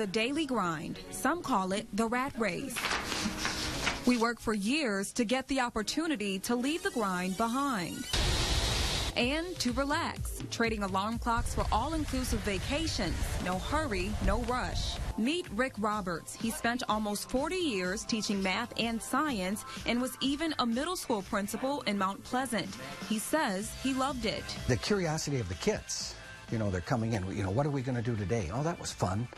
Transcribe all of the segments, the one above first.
the daily grind. Some call it the rat race. We work for years to get the opportunity to leave the grind behind and to relax, trading alarm clocks for all-inclusive vacations. No hurry, no rush. Meet Rick Roberts. He spent almost 40 years teaching math and science and was even a middle school principal in Mount Pleasant. He says he loved it. The curiosity of the kids, they're coming in, what are we going to do today? Oh, that was fun.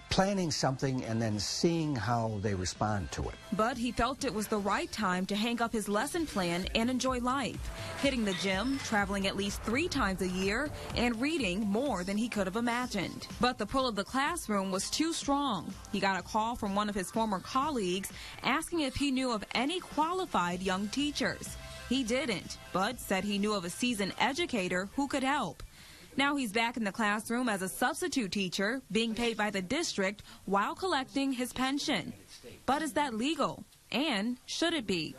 Planning something and then seeing how they respond to it. But he felt it was the right time to hang up his lesson plan and enjoy life, hitting the gym, traveling at least 3 times a year, and reading more than he could have imagined. But the pull of the classroom was too strong. He got a call from one of his former colleagues asking if he knew of any qualified young teachers. He didn't, but said he knew of a seasoned educator who could help. Now he's back in the classroom as a substitute teacher, being paid by the district while collecting his pension. But is that legal? And should it be?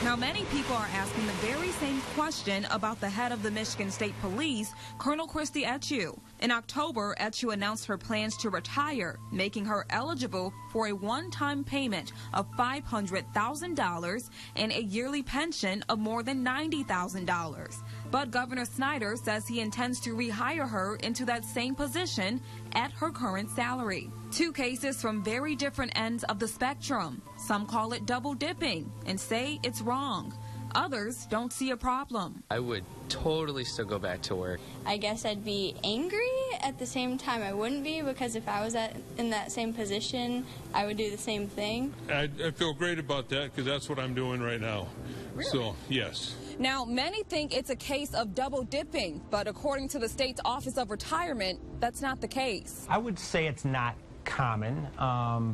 Now, many people are asking the very same question about the head of the Michigan State Police, Colonel Christy Etchew. In October, Etchew announced her plans to retire, making her eligible for a one-time payment of $500,000 and a yearly pension of more than $90,000. But Governor Snyder says he intends to rehire her into that same position at her current salary. 2 cases from very different ends of the spectrum. Some call it double dipping and say it's wrong. Others don't see a problem. I would totally still go back to work. I guess I'd be angry. At the same time, I wouldn't be, because if I was in that same position, I would do the same thing. I feel great about that because that's what I'm doing right now. Really? So, yes. Now, many think it's a case of double dipping, but according to the state's Office of Retirement, that's not the case. I would say it's not common,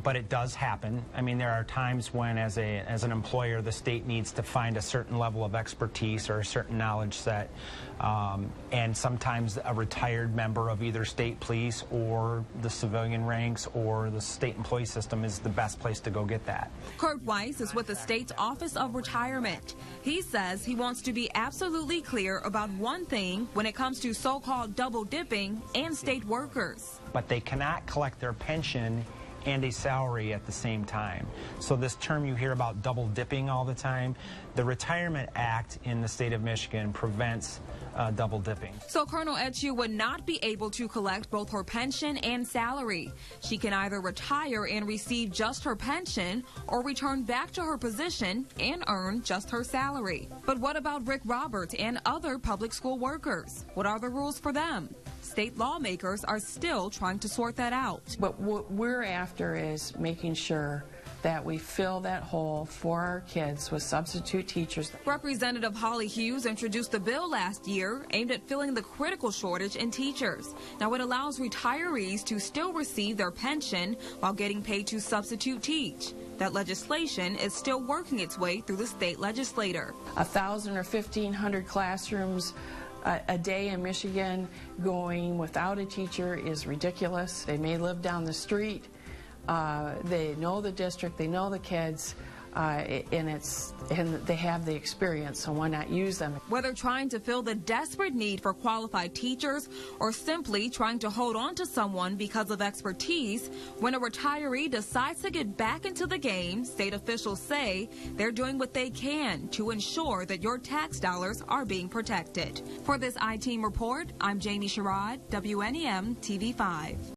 but it does happen. I mean, there are times when, as an employer, the state needs to find a certain level of expertise or a certain knowledge set, and sometimes a retired member of either state police or the civilian ranks or the state employee system is the best place to go get that. Kurt Weiss is with the state's Office of Retirement. He says he wants to be absolutely clear about one thing when it comes to so-called double dipping and state workers. But they cannot collect their pension and a salary at the same time. So this term you hear about double dipping all the time, the Retirement Act in the state of Michigan prevents double dipping. So Colonel Etchew would not be able to collect both her pension and salary. She can either retire and receive just her pension or return back to her position and earn just her salary. But what about Rick Roberts and other public school workers? What are the rules for them? State lawmakers are still trying to sort that out. But what we're after is making sure that we fill that hole for our kids with substitute teachers. Representative Holly Hughes introduced the bill last year aimed at filling the critical shortage in teachers. Now it allows retirees to still receive their pension while getting paid to substitute teach. That legislation is still working its way through the state legislature. 1,000 or 1,500 classrooms a day in Michigan going without a teacher is ridiculous. They may live down the street. They know the district, they know the kids, and they have the experience, so why not use them? Whether trying to fill the desperate need for qualified teachers or simply trying to hold on to someone because of expertise, when a retiree decides to get back into the game, state officials say they're doing what they can to ensure that your tax dollars are being protected. For this I-Team report, I'm Jamie Sherrod, WNEM TV5.